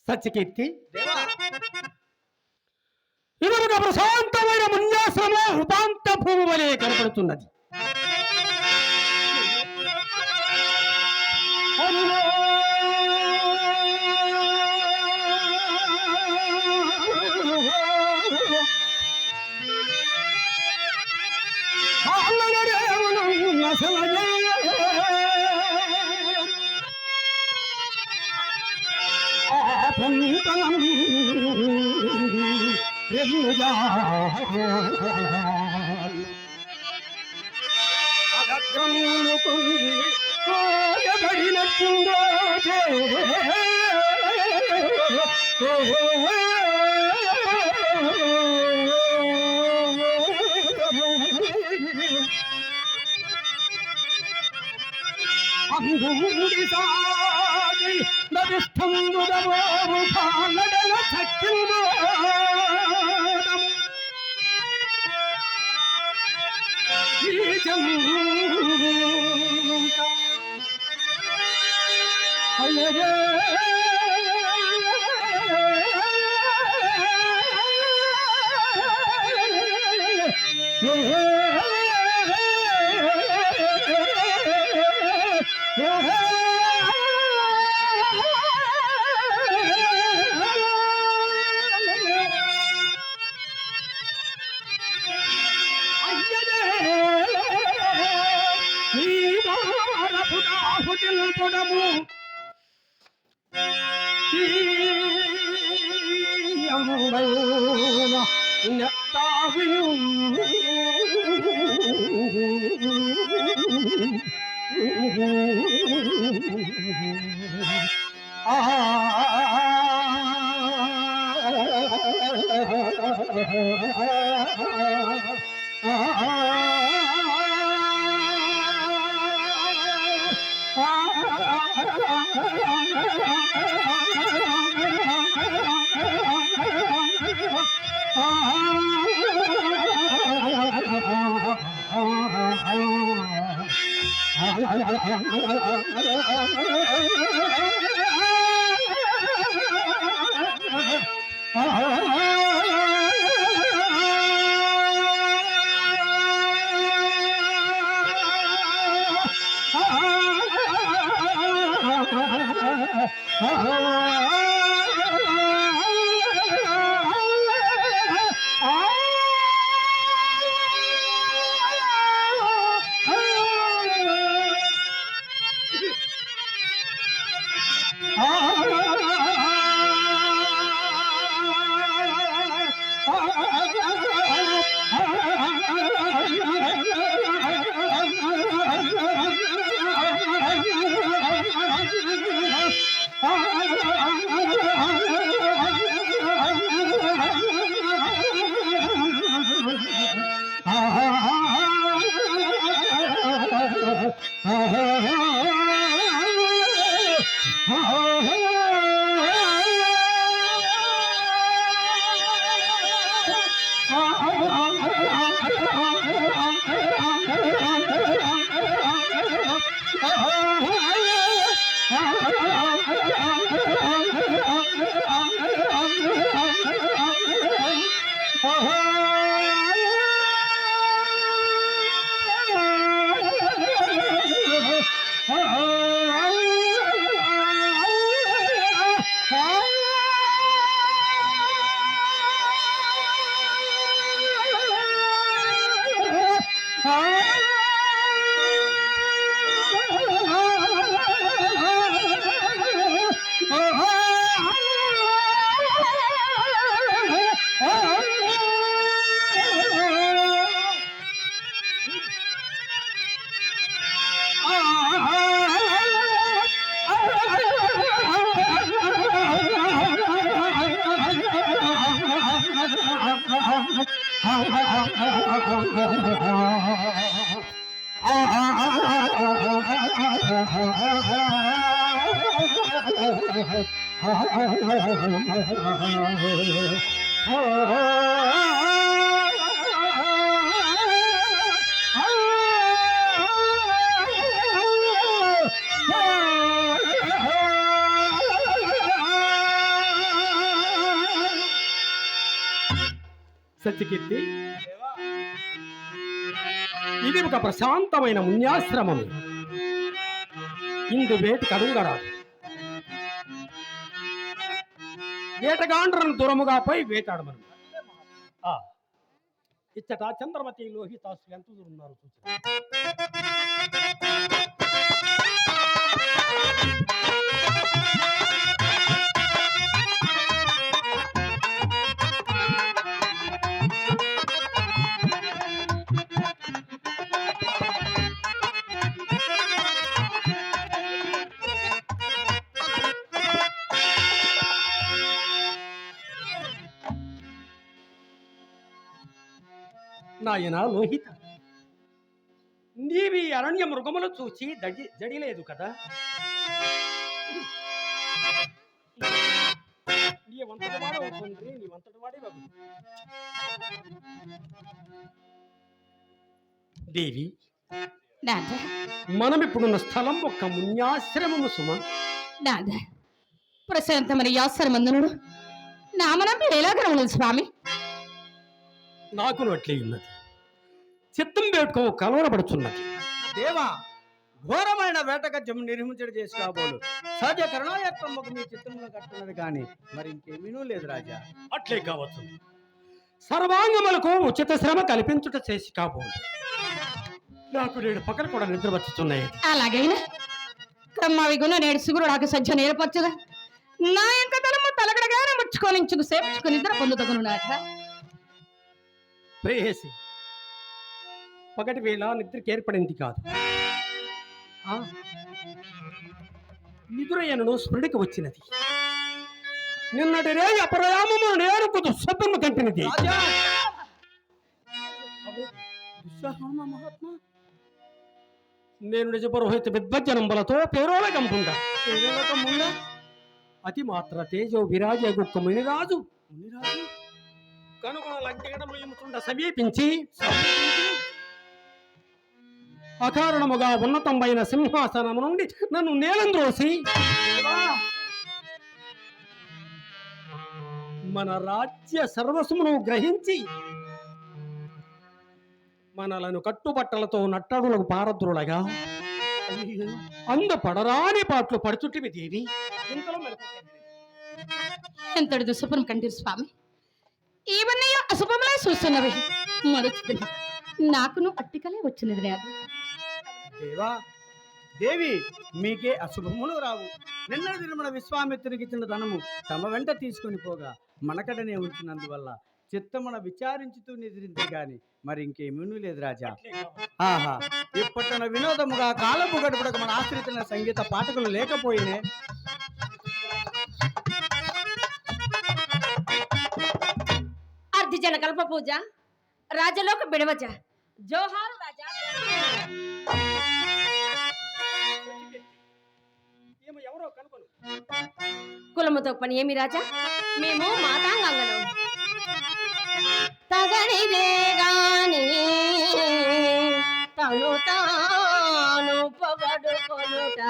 సత్యకీర్తి ఇరువురు ప్రశాంతమైన మున్యాశ్రమ ఉపాంత భూమి వలె కనపడుతున్నది. అందుండి సాగి నదిష్టంబుదమోము పాలడల చక్కిల్మోదము అయ్యరే పుడము సత్యకీర్తి, ఇది ఒక ప్రశాంతమైన మున్యాశ్రమము. ఇందు వేటి కడుంగరాదు. వేటగాండ్రను దూరముగా పోయి వేటాడమను. ఇచ్చట చంద్రమతి లోహితాసు ఎంత దూరం ఉన్నారు నాయన లోహిత, నీవి అరణ్య మృగములు చూచి జడిలేదు కదా. నీవంతటి వాడవుతుంది, నీవంతటి వాడే బాబు. దేవి, మనం ఇప్పుడున్న స్థలం ఒక్క మున్యాశ్రమము సుమ. ప్రశాంతమైన ఆశ్రమందునుడు నామనం ఎలాగ స్వామి. నాకు అట్లే ఉన్నది. చిత్తం వేటుకో కలవరపడుచున్నది. దేవా, ఘోరమైన వేటగత్యం నిర్మించడం చేసి కాబోలు సహజ కరుణాయత్వమ్మకు మీ చిత్తంలో కట్టున్నది కానీ మరి ఇంకేమీనూ లేదు రాజా. అట్లే కావచ్చు. సర్వాంగములకు ఉచిత శ్రమ కల్పించుట చేసి కాబోలు నాకు నేడు పక్కన కూడా నిద్ర వచ్చుతున్నాయి. అలాగైనా క్రమవిగుణ నేడు సిగురు నాకు సజ్జ నేర్పరచుదా. నా యొక్క తలము తలగడగానే ముచ్చుకొని సేపుచుకు నిద్ర పొందుతగును నాక. ప్రేయసి, పగటి వేళ నిద్రకి ఏర్పడింది కాదు. నిద్రయను స్మృతికి వచ్చినది. నిన్నటి రే అపరామము నేరుకు దుస్సబ్బము కంటినది. నేను నిజ పురోహిత విద్వజ్జనంబలతో పేరోలకంపుండా అతి మాత్ర తేజో విరాజ గుక్క మునిరాజు కనుక లంకెగడముండ సమీపించి అకారణముగా ఉన్నతమైన సింహాసనము నుండి నన్ను నేలంద్రోసి మన రాజ్య సర్వస్వమును గ్రహించి మనలను కట్టుబట్టలతో నట్టడులకు పారద్రులగా పడరాని పాటలు పడుచుంటివి దేవి. ఎంతటి దుస్సపురం కంటిరు స్వామి. ఇవన్నీ అశుభములే చూస్తున్నవి. మరొచ్చి నాకును అట్టికలే వచ్చినది. దేవా, దేవి, మీకే అశుభములు రావు. నిన్న దినమున విశ్వామిత్రునికి ఇచ్చిన ధనము తమ వెంట తీసుకొని పోగా మనకడనే ఉంచినందువల్ల చిత్తమున విచారించుతూ నిద్రించే గాని మరి ఇంకేమీ లేదు రాజా. ఆహా, ఇప్పటిన వినోదముగా కాలపు గడుపుడక మన ఆశ్రితున్న సంగీత పాఠకులు లేకపోయినే. అర్ధి జనకల్ప పూజ రాజలోక బిడవజ జోహారు రాజా. కులముతో పని ఏమి రాజా? మేము మాతాంగంగలం. తగనిదే గాని తను తాను పొగడుకొనుట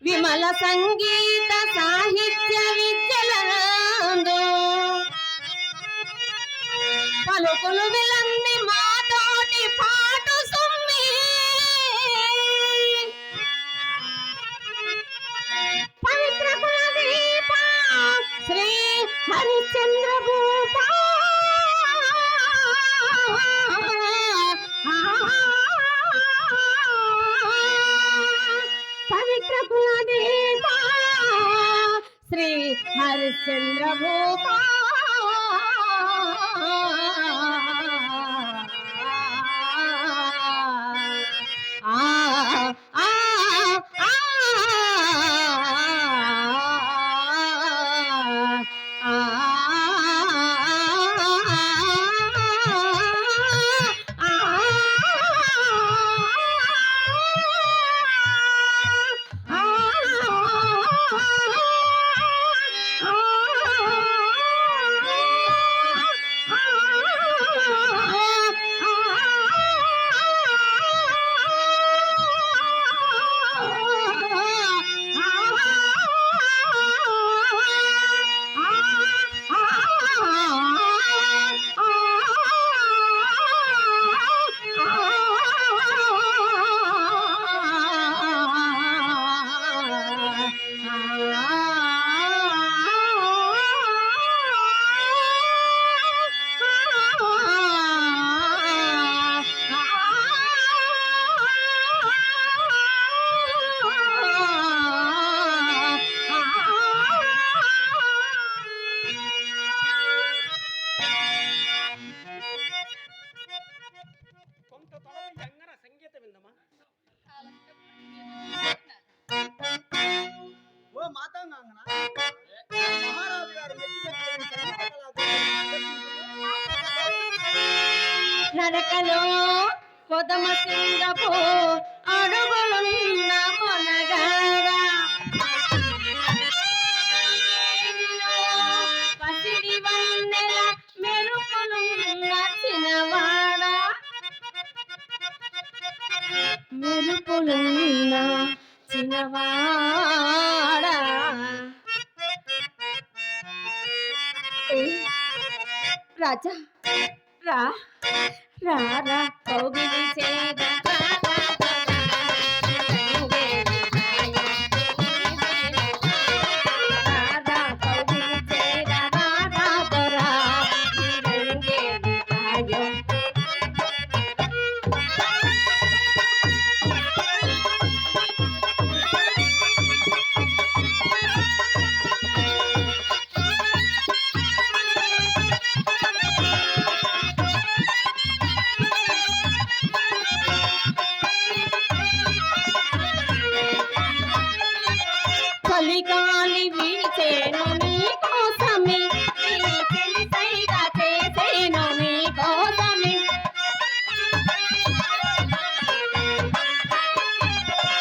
విమల సంగీత సాహిత్య విద్యలందు పలుకులు విలంది మాతోటి పాటు సుమ్మి పవిత్ర కులదీప శ్రీ హరిశ్చంద్ర భూప పవిత్ర కులదీప శ్రీ హరిశ్చంద్ర భూప నాంగన మహారాజు గారు నడకలో పొదమ సింగపు అడుగులున్న మొనగాడ పసిడి వన్నెల మెరుపులున్న చిన్నవాడ మెరుపులున్న చిన్నవాడ రాజా రా రా రా కౌగిలి చేద చలిగాలి వీచేను నీ కోసమే నీ తెలిసైగా చేసేను నీ కోసమే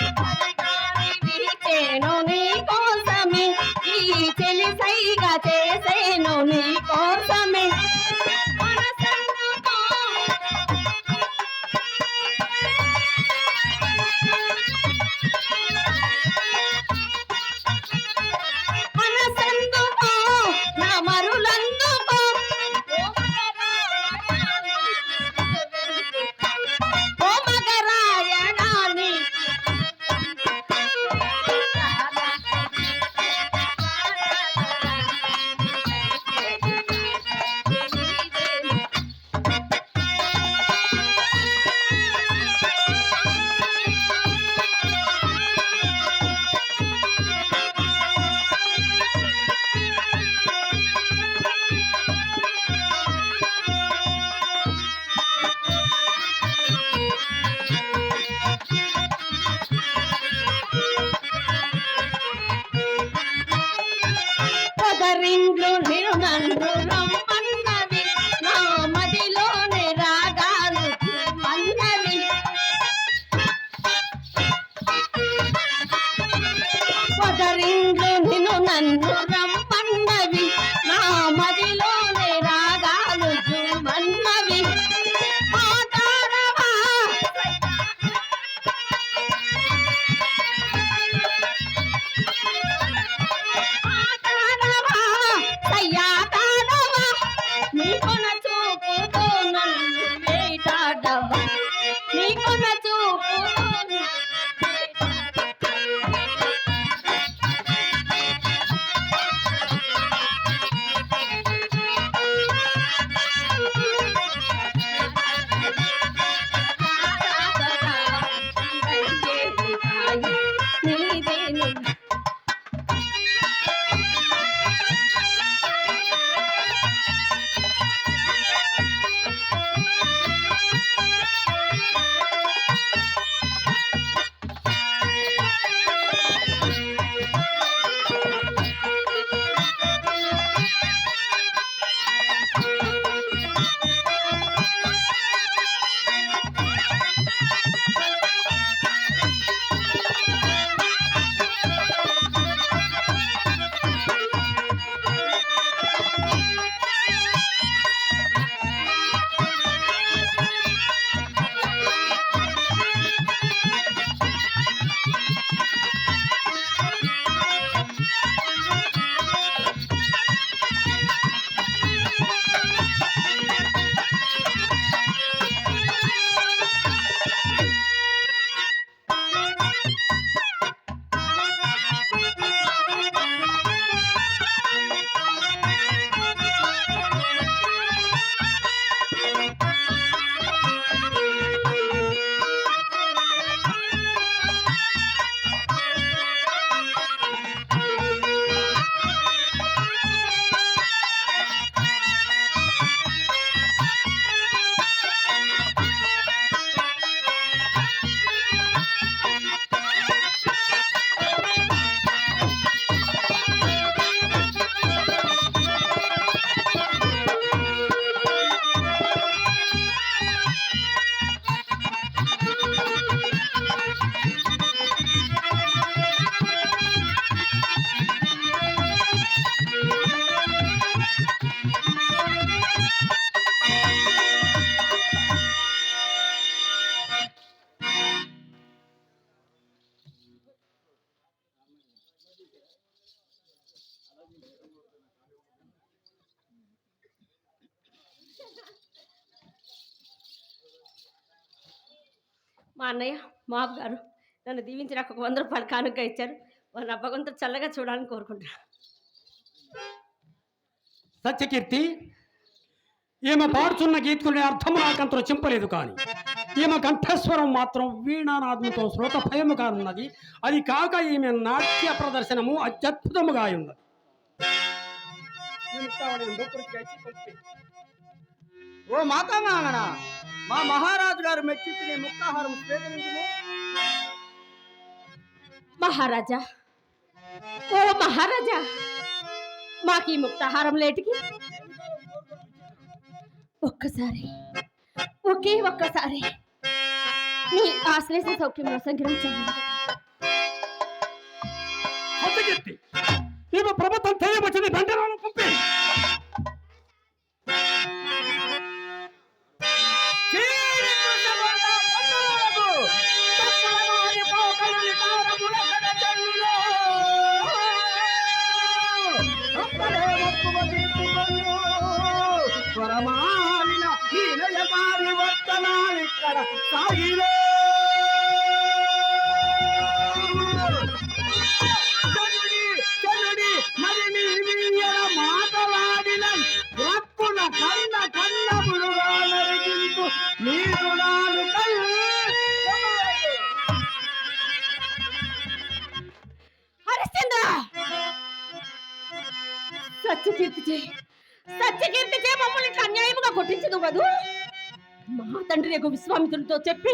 చలిగాలి వీచేను నీ కోసమే ఈ తెలిసైగా చేసేను నీ కోసమే పొదరిండ్లు నిరునందు రమ్మన్నవి నా మదిలోని రాగాలు మన్నవి పొదరిండ్లు నిన్ను నన్ను రమ్మన్నవి నా మదిలోని రాగాలు మన్నవి మాతాడవా నీకొన చూపుతో నన్ను వేటాడవా నీకొన చూపుతో మా అన్నయ్య మా గారు నన్ను దీవించి నాకు 100 రూపాయలు కానుక ఇచ్చారు. వాళ్ళ భగవంతుడు చల్లగా చూడాలని కోరుకుంటున్నాను. సత్యకీర్తి, ఈమె పాడుచున్న గీతుకునే అర్థము నాకంత చింపలేదు, కానీ ఈమె కంఠస్వరం మాత్రం వీణానాదంతో శ్రోత భయముగా ఉన్నది. అది కాక ఈమె నాట్య ప్రదర్శనము అత్యద్భుతముగా ఉన్నది. ఓ మాతామహన, మా మహారాజు గారు మెచ్చించిన ముక్తాహారం స్వీకరించుము. మహారాజా, ఓ మహారాజా, మాకు ఈ ముక్తాహారం లేటికి ఒకే ఒక్కసారి నీ ఆశ్లేష సౌఖ్యంలో సంగ్రహించాలి. సత్యకీర్తి, ఈమె ప్రభుత్వం చేయవచ్చింది బండరాలను పంపి. పరమాలిన హీనయకారి వర్తనాలిక్కడ సాగిలే. చనుడి మరి నీ వీయన మాటలాడిన రక్కున కన్న కన్నములుగా నరికింతు నీరు నాలుకై. హరిశ్చంద్ర, సత్యకీర్తిచే మమ్మల్ని ఇట్లా అన్యాయముగా కొట్టించదు కదూ. మా తండ్రి యొక్క విశ్వామిత్రుడితో చెప్పి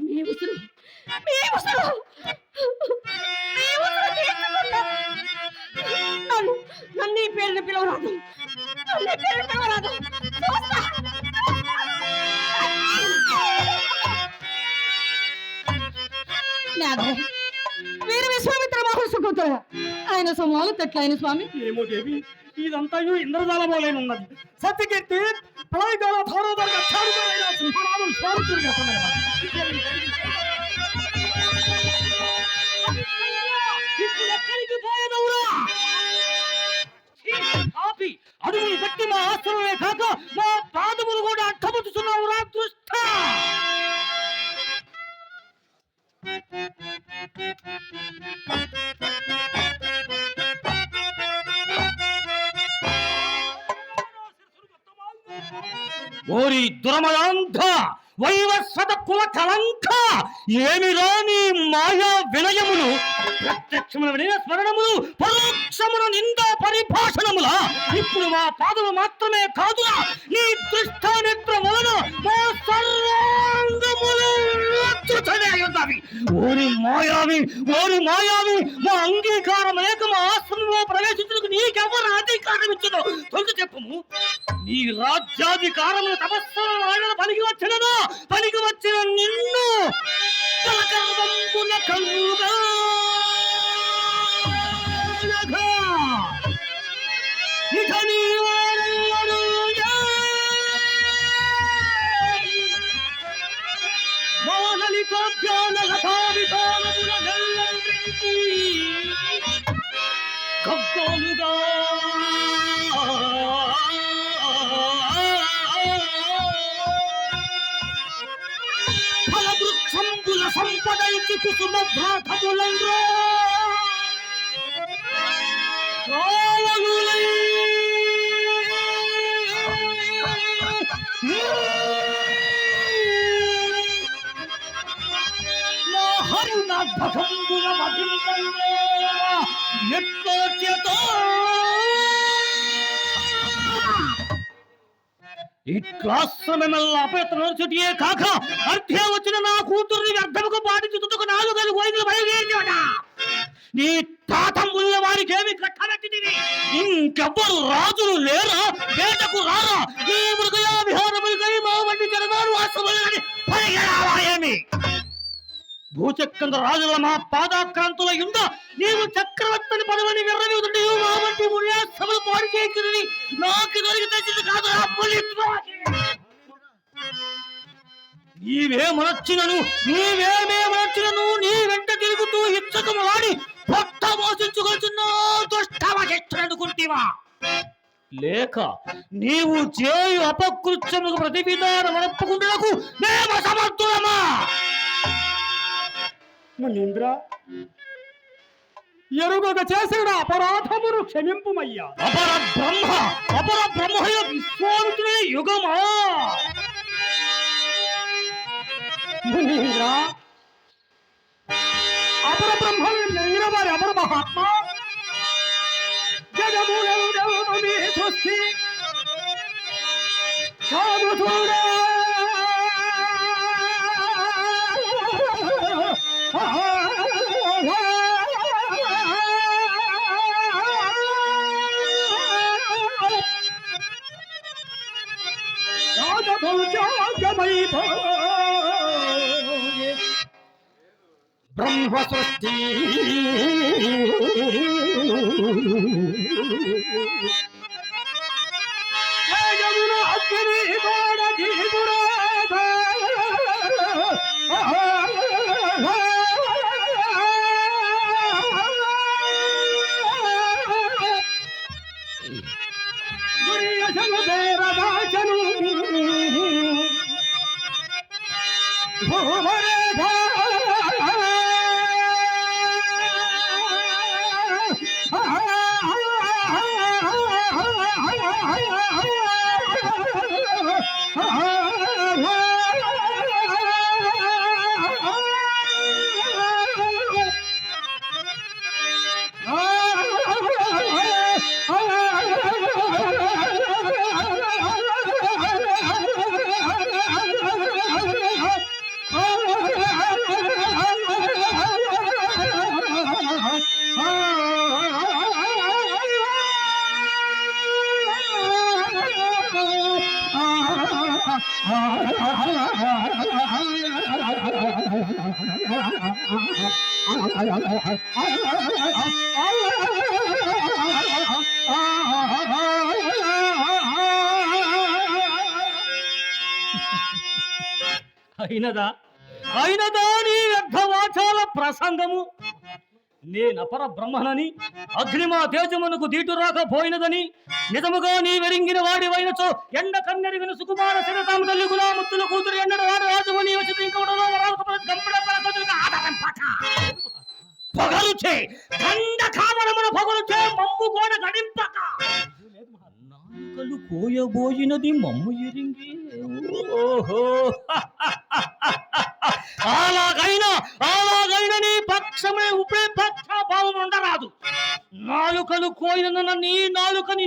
మీ ఉసురు నన్ను ఈ పేరుని పిలవరాదు. వీరు విశ్వామిత్ర మహర్షి ఆయన సొమ్మాలు తెట్లైన స్వామి. ఏమో దేవి, ఇదంతా ఇంద్రజాలమోలేనున్నది. సత్యకీర్తి ప్రళయకాల ధారోదరగా చారుదరైన సింహనాథం స్వామితుడిగా అడుగులు పెట్టి మా ఆశ్రమే కాక మా పాదములు కూడా అడ్డముతున్నావురా దుష్ట. ఓరి దురమయాంధ వైవస్వత కుల కలంక, ఏమిరా నీ మాయా వినయములు, ప్రత్యక్షముల వినయ స్మరణములు, పరోక్షముల నిందా పరిభాషణముల. ఇప్పుడు మా పాదము మాత్రమే కాదురా, నీ దృష్టానిద్ర వలన మా సర్వాంగములు ఉన్నవి. ఓరి మాయావి, మా అంగీకారం లేక మా ఆశ్రమంలో ప్రవేశించుటకు నీకెవరు అధికారం ఇచ్చదో తొలగి చెప్పుము. నీ రాజ్యాధికారములు తపస్సుల పనికి వచ్చిన నిన్ను కన్నుగా ఇక నీ కవ్వాలుగా ఫలవృక్షంబుల సంపదైకి కుసుమ భ్రాతములంద్రో కాలములై హరినాథకంబుల మధింపంలో ఎట్లో చేతో ఇట్లాశ్రమెల్ల అపయత్నోచుటియే కాక అర్థే వచ్చిన నా కూతుర్ని వ్యర్థముకు పాటించుటకు 4 గోయిలు బయలుదేరినట. నీ తాతమ్ముల వారికి ఏమి కట్టబెట్టిదివి? ఇంకెవ్వరు రాజులు లేరా? వేటకు రారా? ఈ మృగయా విహారములకై మా వంటి జనదారు ఆశ్రమాలని పరిగెరావాయేమి? భూచక్రంద రాజుల మా పాదాక్రాంతుల యుంద నీవు చక్రవర్తిని పదవని విర్రవీగుతుంటే మా వంటి మున్యాసములు పాడు చేయించుని నాకు దొరికి కాదు. నీవేమనొచ్చినను నీ వెంట తిరుగుతూ ఇచ్చకములాడి పొట్ట మోసించుకొచ్చున్నా దుష్టవశిష్ఠుడనుకుంటేవా? లేక నీవు చేయు అపకృత్యముకు ప్రతివిధానం ఒప్పుకుంటకు మేము సమర్థులమా? మునీంద్ర, ఎరుగక చేసిన అపరాధమును క్షమింపుమయ్యా. అపర బ్రహ్మయ విశ్వామిత్రుని యుగమా? మునీంద్ర, అపర బ్రహ్మను నెరిగిన వారి అపర మహాత్మ జగములను మీ సృష్టి సాగుతూడా బ్రహ్మ సృష్టి జగమున అగ్ని గోడ జీవురాధ రాజను అయినదా నీ వ్యర్థవాచాల ప్రసంగము? నేనపర బ్రహ్మనని అగ్నిమా తేజమునకు దీటు రాకపోయినదని నిజముగా నీ వెరింగిన వాడివైనచో ఎండ కన్నెరిగిన సుకుమార శిరతాము తల్లి గులాముత్తుల కూతురు ఎన్నడ వాడు రాజమని వచ్చి ఇంకొకడో ఆధారం పాట పొగలుచే దండ కామనమున పొగలుచే మమ్ము గోడ గడింపక నాలుకలు కోయబోయినది మమ్ము ఎరింగి. ఓహో అలాగైనా నీ పక్షమే ఉపే పక్ష భావం ఉండరాదు. నాలుకలు కోయిన నీ నాలుకని